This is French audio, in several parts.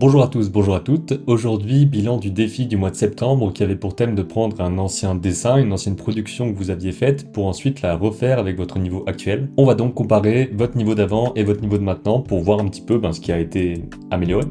Bonjour à tous, bonjour à toutes. Aujourd'hui, bilan du défi du mois de septembre qui avait pour thème de prendre un ancien dessin, une ancienne production que vous aviez faite pour ensuite la refaire avec votre niveau actuel. On va donc comparer votre niveau d'avant et votre niveau de maintenant pour voir un petit peu ce qui a été amélioré.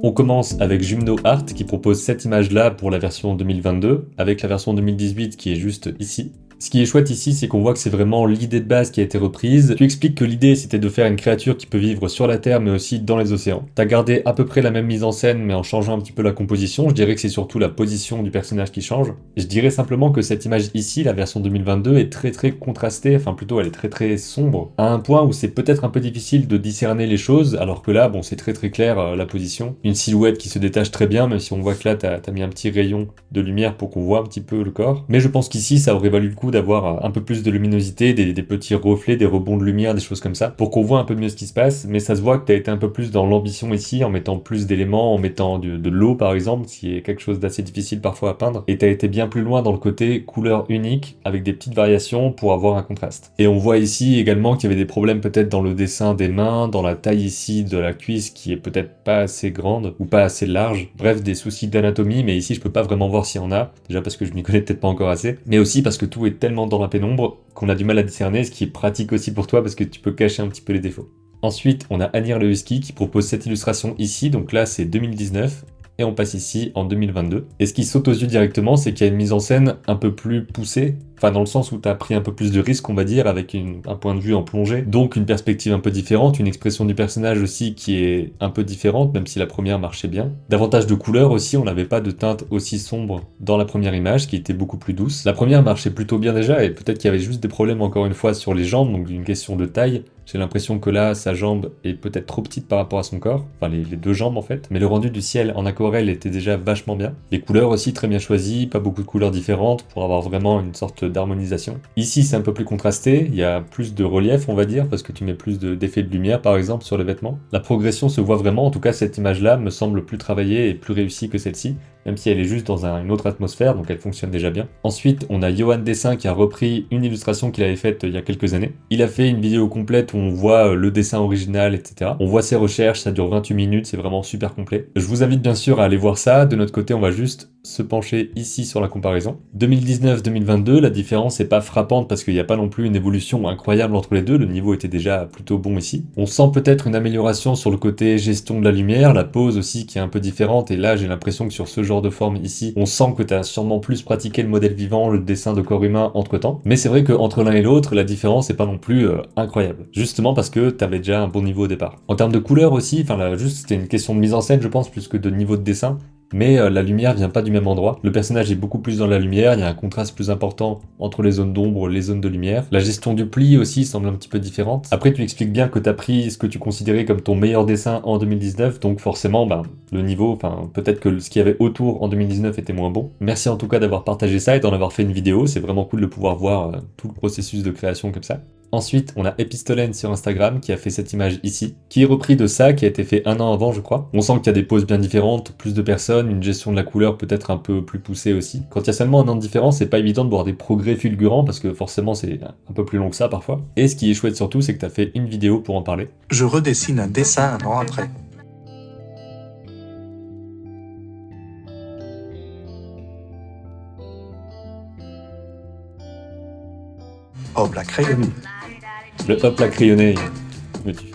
On commence avec Jumno Art qui propose cette image-là pour la version 2022, avec la version 2018 qui est juste ici. Ce qui est chouette ici, c'est qu'on voit que c'est vraiment l'idée de base qui a été reprise. Tu expliques que l'idée c'était de faire une créature qui peut vivre sur la Terre mais aussi dans les océans. T'as gardé à peu près la même mise en scène mais en changeant un petit peu la composition. Je dirais que c'est surtout la position du personnage qui change. Je dirais simplement que cette image ici, la version 2022, est très contrastée, enfin plutôt elle est très sombre, à un point où c'est peut-être un peu difficile de discerner les choses, alors que là, bon, c'est très clair la position. Une silhouette qui se détache très bien, même si on voit que là t'as mis un petit rayon de lumière pour qu'on voit un petit peu le corps. Mais je pense qu'ici ça aurait valu le coup d'avoir un peu plus de luminosité, des petits reflets, des rebonds de lumière, des choses comme ça, pour qu'on voit un peu mieux ce qui se passe, mais ça se voit que tu as été un peu plus dans l'ambition ici, en mettant plus d'éléments, en mettant de l'eau par exemple, ce qui est quelque chose d'assez difficile parfois à peindre, et tu as été bien plus loin dans le côté couleur unique, avec des petites variations pour avoir un contraste. Et on voit ici également qu'il y avait des problèmes peut-être dans le dessin des mains, dans la taille ici de la cuisse qui est peut-être pas assez grande, ou pas assez large, bref des soucis d'anatomie, mais ici je peux pas vraiment voir s'il y en a, déjà parce que je m'y connais peut-être pas encore assez, mais aussi parce que tout est tellement dans la pénombre qu'on a du mal à discerner, ce qui est pratique aussi pour toi parce que tu peux cacher un petit peu les défauts. Ensuite, on a Anir le Husky qui propose cette illustration ici, donc là c'est 2019, et on passe ici en 2022. Et ce qui saute aux yeux directement, c'est qu'il y a une mise en scène un peu plus poussée, enfin dans le sens où tu as pris un peu plus de risques, on va dire, avec un point de vue en plongée, donc une perspective un peu différente, une expression du personnage aussi qui est un peu différente, même si la première marchait bien. Davantage de couleurs aussi, on n'avait pas de teinte aussi sombre dans la première image, qui était beaucoup plus douce. La première marchait plutôt bien déjà, et peut-être qu'il y avait juste des problèmes encore une fois sur les jambes, donc une question de taille. J'ai l'impression que là, sa jambe est peut-être trop petite par rapport à son corps, enfin les deux jambes en fait, mais le rendu du ciel en aquarelle était déjà vachement bien. Les couleurs aussi très bien choisies, pas beaucoup de couleurs différentes pour avoir vraiment une sorte d'harmonisation. Ici c'est un peu plus contrasté, il y a plus de relief on va dire, parce que tu mets plus d'effets de lumière par exemple sur les vêtements. La progression se voit vraiment, en tout cas cette image-là me semble plus travaillée et plus réussie que celle-ci, même si elle est juste dans une autre atmosphère, donc elle fonctionne déjà bien. Ensuite, on a Johan Dessin qui a repris une illustration qu'il avait faite il y a quelques années. Il a fait une vidéo complète où on voit le dessin original, etc. On voit ses recherches, ça dure 28 minutes, c'est vraiment super complet. Je vous invite bien sûr à aller voir ça. De notre côté, on va juste se pencher ici sur la comparaison. 2019-2022, la différence n'est pas frappante parce qu'il n'y a pas non plus une évolution incroyable entre les deux, le niveau était déjà plutôt bon ici. On sent peut-être une amélioration sur le côté gestion de la lumière, la pose aussi qui est un peu différente, et là j'ai l'impression que sur ce genre de forme ici, on sent que tu as sûrement plus pratiqué le modèle vivant, le dessin de corps humain entre temps, mais c'est vrai qu'entre l'un et l'autre, la différence n'est pas non plus incroyable, justement parce que tu avais déjà un bon niveau au départ. En termes de couleur aussi, enfin là juste c'était une question de mise en scène je pense, plus que de niveau de dessin, mais la lumière vient pas du même endroit. Le personnage est beaucoup plus dans la lumière, il y a un contraste plus important entre les zones d'ombre et les zones de lumière. La gestion du pli aussi semble un petit peu différente. Après tu expliques bien que tu as pris ce que tu considérais comme ton meilleur dessin en 2019, donc forcément le niveau, enfin peut-être que ce qu'il y avait autour en 2019 était moins bon. Merci en tout cas d'avoir partagé ça et d'en avoir fait une vidéo, c'est vraiment cool de pouvoir voir tout le processus de création comme ça. Ensuite, on a Epistolène sur Instagram qui a fait cette image ici, qui est repris de ça, qui a été fait un an avant je crois. On sent qu'il y a des poses bien différentes, plus de personnes, une gestion de la couleur peut-être un peu plus poussée aussi. Quand il y a seulement un an de différence, c'est pas évident de voir des progrès fulgurants parce que forcément c'est un peu plus long que ça parfois. Et ce qui est chouette surtout, c'est que tu as fait une vidéo pour en parler. Je redessine un dessin un an après. Hop la crayonne. Le hop la crayonnée, motif.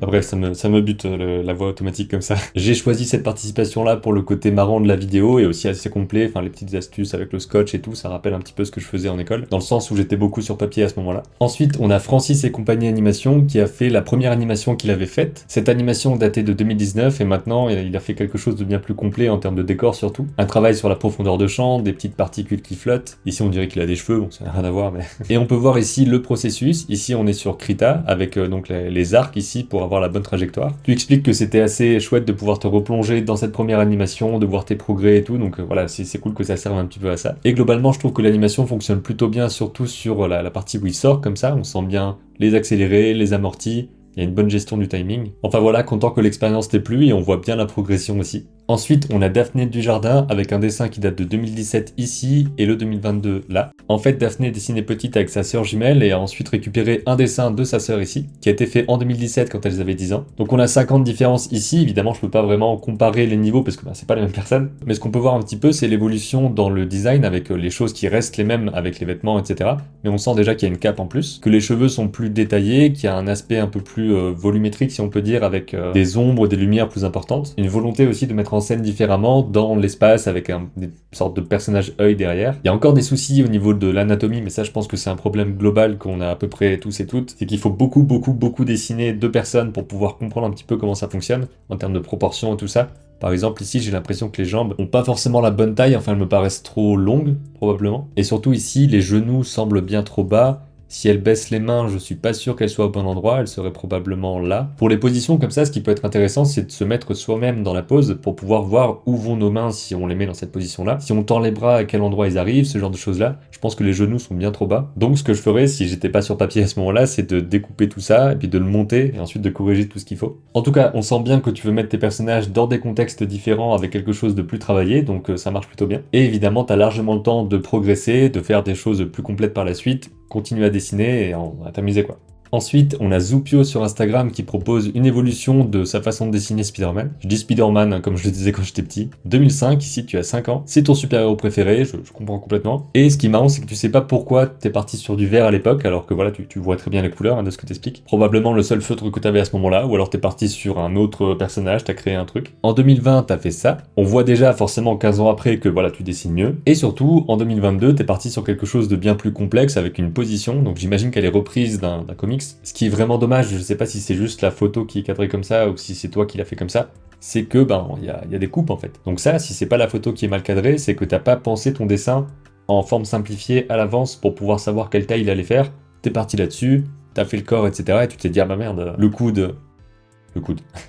Bref, ça me bute la voix automatique comme ça. J'ai choisi cette participation-là pour le côté marrant de la vidéo et aussi assez complet, enfin les petites astuces avec le scotch et tout, ça rappelle un petit peu ce que je faisais en école, dans le sens où j'étais beaucoup sur papier à ce moment-là. Ensuite, on a Francis et compagnie animation qui a fait la première animation qu'il avait faite. Cette animation datait de 2019 et maintenant il a fait quelque chose de bien plus complet en termes de décor surtout. Un travail sur la profondeur de champ, des petites particules qui flottent. Ici on dirait qu'il a des cheveux, bon ça n'a rien à voir mais... Et on peut voir ici le processus. Ici on est sur Krita avec donc les arcs ici pour avoir avoir la bonne trajectoire. Tu expliques que c'était assez chouette de pouvoir te replonger dans cette première animation, de voir tes progrès et tout, donc voilà, c'est cool que ça serve un petit peu à ça. Et globalement, je trouve que l'animation fonctionne plutôt bien, surtout sur la partie où il sort comme ça, on sent bien les accélérés, les amortis, il y a une bonne gestion du timing. Enfin voilà, content que l'expérience t'ait plu et on voit bien la progression aussi. Ensuite, on a Daphné Dujardin avec un dessin qui date de 2017 ici et le 2022 là. En fait, Daphné dessinait petite avec sa sœur jumelle et a ensuite récupéré un dessin de sa sœur ici, qui a été fait en 2017 quand elles avaient 10 ans. Donc on a 5 ans de différence ici, évidemment je peux pas vraiment comparer les niveaux parce que c'est pas les mêmes personnes. Mais ce qu'on peut voir un petit peu, c'est l'évolution dans le design avec les choses qui restent les mêmes avec les vêtements, etc. Mais on sent déjà qu'il y a une cape en plus, que les cheveux sont plus détaillés, qu'il y a un aspect un peu plus volumétrique si on peut dire, avec des ombres, des lumières plus importantes. Une volonté aussi de mettre en scène différemment dans l'espace avec des sortes de personnages œil derrière. Il y a encore des soucis au niveau de l'anatomie, mais ça je pense que c'est un problème global qu'on a à peu près tous et toutes. C'est qu'il faut beaucoup dessiner deux personnes pour pouvoir comprendre un petit peu comment ça fonctionne en termes de proportions et tout ça. Par exemple, ici, j'ai l'impression que les jambes ont pas forcément la bonne taille, enfin elles me paraissent trop longues, probablement. Et surtout ici, les genoux semblent bien trop bas. Si elle baisse les mains, je suis pas sûr qu'elle soit au bon endroit, elle serait probablement là. Pour les positions comme ça, ce qui peut être intéressant, c'est de se mettre soi-même dans la pose pour pouvoir voir où vont nos mains si on les met dans cette position-là. Si on tend les bras, à quel endroit ils arrivent, ce genre de choses-là. Je pense que les genoux sont bien trop bas. Donc ce que je ferais si j'étais pas sur papier à ce moment-là, c'est de découper tout ça et puis de le monter et ensuite de corriger tout ce qu'il faut. En tout cas, on sent bien que tu veux mettre tes personnages dans des contextes différents avec quelque chose de plus travaillé, donc ça marche plutôt bien. Et évidemment, t'as largement le temps de progresser, de faire des choses plus complètes par la suite, continuer à dessiner et à t'amuser quoi. Ensuite, on a Zoupio sur Instagram qui propose une évolution de sa façon de dessiner Spider-Man. Je dis Spider-Man comme je le disais quand j'étais petit. 2005, ici tu as 5 ans. C'est ton super-héros préféré, je comprends complètement. Et ce qui est marrant, c'est que tu sais pas pourquoi t'es parti sur du vert à l'époque, alors que voilà, tu vois très bien les couleurs de ce que t'expliques. Probablement le seul feutre que t'avais à ce moment-là, ou alors t'es parti sur un autre personnage, t'as créé un truc. En 2020, t'as fait ça. On voit déjà forcément 15 ans après que voilà, tu dessines mieux. Et surtout, en 2022, t'es parti sur quelque chose de bien plus complexe avec une position, donc j'imagine qu'elle est reprise d'un comics. Ce qui est vraiment dommage, je sais pas si c'est juste la photo qui est cadrée comme ça ou si c'est toi qui l'as fait comme ça, c'est que il y a des coupes en fait. Donc ça, si c'est pas la photo qui est mal cadrée, c'est que t'as pas pensé ton dessin en forme simplifiée à l'avance pour pouvoir savoir quelle taille il allait faire. T'es parti là-dessus, t'as fait le corps, etc. Et tu t'es dit ah bah merde, le coude,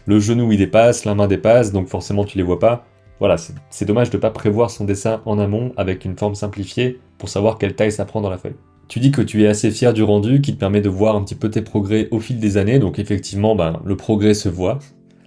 le genou il dépasse, la main dépasse, donc forcément tu les vois pas. Voilà, c'est dommage de pas prévoir son dessin en amont avec une forme simplifiée pour savoir quelle taille ça prend dans la feuille. Tu dis que tu es assez fier du rendu qui te permet de voir un petit peu tes progrès au fil des années, donc effectivement, le progrès se voit.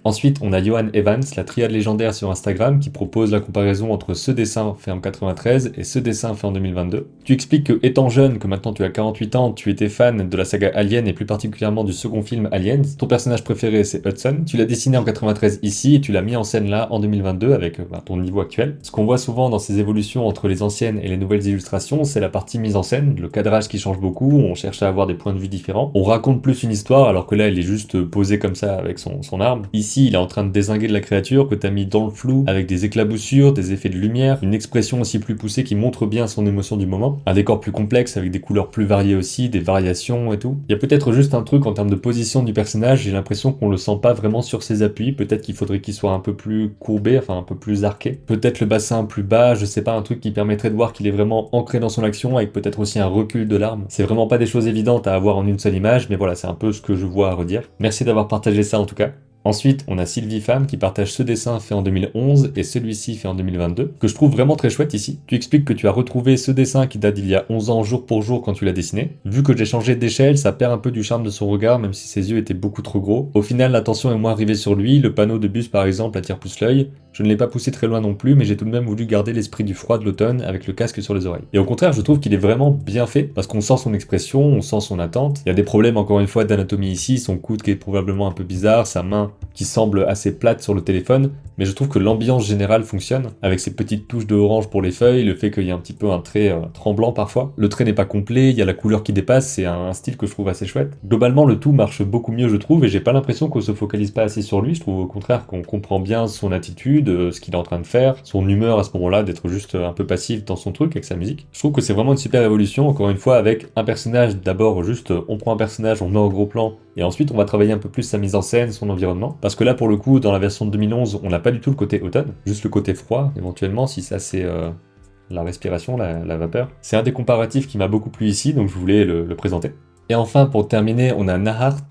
Ensuite, on a Johan Evans, la triade légendaire sur Instagram, qui propose la comparaison entre ce dessin fait en 93 et ce dessin fait en 2022. Tu expliques que, étant jeune, que maintenant tu as 48 ans, tu étais fan de la saga Alien et plus particulièrement du second film Aliens. Ton personnage préféré, c'est Hudson. Tu l'as dessiné en 93 ici et tu l'as mis en scène là en 2022 avec ton niveau actuel. Ce qu'on voit souvent dans ces évolutions entre les anciennes et les nouvelles illustrations, c'est la partie mise en scène, le cadrage qui change beaucoup, on cherche à avoir des points de vue différents. On raconte plus une histoire alors que là, il est juste posé comme ça avec son arme. Ici, il est en train de dézinguer de la créature que t'as mis dans le flou avec des éclaboussures, des effets de lumière, une expression aussi plus poussée qui montre bien son émotion du moment, un décor plus complexe avec des couleurs plus variées aussi, des variations et tout. Il y a peut-être juste un truc en termes de position du personnage, j'ai l'impression qu'on le sent pas vraiment sur ses appuis, peut-être qu'il faudrait qu'il soit un peu plus courbé, enfin un peu plus arqué. Peut-être le bassin plus bas, je sais pas, un truc qui permettrait de voir qu'il est vraiment ancré dans son action avec peut-être aussi un recul de l'arme. C'est vraiment pas des choses évidentes à avoir en une seule image, mais voilà, c'est un peu ce que je vois à redire. Merci d'avoir partagé ça en tout cas. Ensuite, on a Sylvie Femme qui partage ce dessin fait en 2011 et celui-ci fait en 2022, que je trouve vraiment très chouette ici. Tu expliques que tu as retrouvé ce dessin qui date d'il y a 11 ans jour pour jour quand tu l'as dessiné. Vu que j'ai changé d'échelle, ça perd un peu du charme de son regard même si ses yeux étaient beaucoup trop gros. Au final, l'attention est moins arrivée sur lui, le panneau de bus par exemple attire plus l'œil. Je ne l'ai pas poussé très loin non plus, mais j'ai tout de même voulu garder l'esprit du froid de l'automne avec le casque sur les oreilles. Et au contraire, je trouve qu'il est vraiment bien fait, parce qu'on sent son expression, on sent son attente. Il y a des problèmes encore une fois d'anatomie ici, son coude qui est probablement un peu bizarre, sa main qui semble assez plate sur le téléphone, mais je trouve que l'ambiance générale fonctionne, avec ces petites touches de orange pour les feuilles, le fait qu'il y a un petit peu un trait tremblant parfois. Le trait n'est pas complet, il y a la couleur qui dépasse, c'est un style que je trouve assez chouette. Globalement, le tout marche beaucoup mieux je trouve, et j'ai pas l'impression qu'on se focalise pas assez sur lui, je trouve au contraire qu'on comprend bien son attitude, ce qu'il est en train de faire, son humeur à ce moment-là, d'être juste un peu passif dans son truc avec sa musique. Je trouve que c'est vraiment une super évolution, encore une fois, avec un personnage, d'abord juste, on prend un personnage, on le met en gros plan, et ensuite on va travailler un peu plus sa mise en scène, son environnement, parce que là pour le coup, dans la version de 2011, on n'a pas du tout le côté automne, juste le côté froid, éventuellement, si ça c'est la respiration, la vapeur. C'est un des comparatifs qui m'a beaucoup plu ici, donc je voulais le présenter. Et enfin, pour terminer, on a Nahart,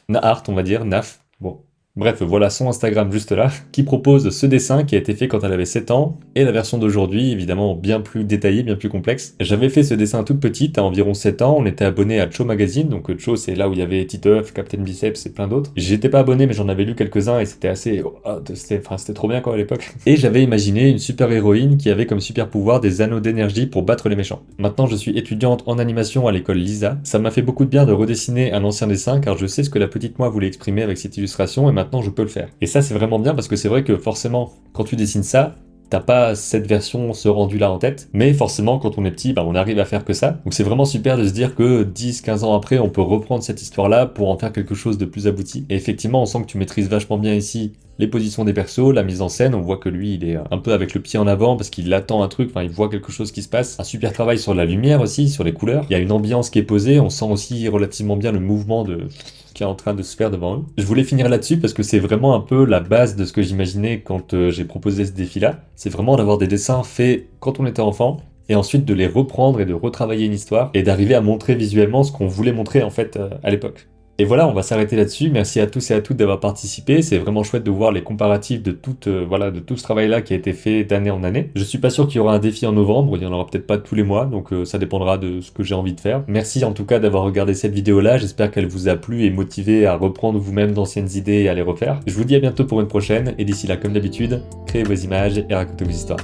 Naart, on va dire, Naf, bon. Bref, voilà son Instagram juste là, qui propose ce dessin qui a été fait quand elle avait 7 ans, et la version d'aujourd'hui, évidemment bien plus détaillée, bien plus complexe. J'avais fait ce dessin toute petite, à environ 7 ans, on était abonné à Cho Magazine, donc Cho c'est là où il y avait Titeuf, Captain Biceps et plein d'autres. J'étais pas abonné mais j'en avais lu quelques-uns et c'était assez... c'était trop bien quoi à l'époque. Et j'avais imaginé une super héroïne qui avait comme super pouvoir des anneaux d'énergie pour battre les méchants. Maintenant je suis étudiante en animation à l'école Lisa, ça m'a fait beaucoup de bien de redessiner un ancien dessin car je sais ce que la petite moi voulait exprimer avec cette illustration et maintenant je peux le faire. Et ça c'est vraiment bien parce que c'est vrai que forcément quand tu dessines ça, t'as pas cette version, ce rendu là en tête, mais forcément quand on est petit, on arrive à faire que ça. Donc c'est vraiment super de se dire que 10-15 ans après, on peut reprendre cette histoire là pour en faire quelque chose de plus abouti. Et effectivement, on sent que tu maîtrises vachement bien ici les positions des persos, la mise en scène, on voit que lui il est un peu avec le pied en avant parce qu'il attend un truc, il voit quelque chose qui se passe. Un super travail sur la lumière aussi, sur les couleurs. Il y a une ambiance qui est posée, on sent aussi relativement bien le mouvement qui est en train de se faire devant eux. Je voulais finir là-dessus parce que c'est vraiment un peu la base de ce que j'imaginais quand j'ai proposé ce défi-là. C'est vraiment d'avoir des dessins faits quand on était enfant et ensuite de les reprendre et de retravailler une histoire et d'arriver à montrer visuellement ce qu'on voulait montrer en fait à l'époque. Et voilà, on va s'arrêter là-dessus. Merci à tous et à toutes d'avoir participé. C'est vraiment chouette de voir les comparatifs de tout ce travail-là qui a été fait d'année en année. Je suis pas sûr qu'il y aura un défi en novembre. Il y en aura peut-être pas tous les mois, donc ça dépendra de ce que j'ai envie de faire. Merci en tout cas d'avoir regardé cette vidéo-là. J'espère qu'elle vous a plu et motivé à reprendre vous-même d'anciennes idées et à les refaire. Je vous dis à bientôt pour une prochaine. Et d'ici là, comme d'habitude, créez vos images et racontez vos histoires.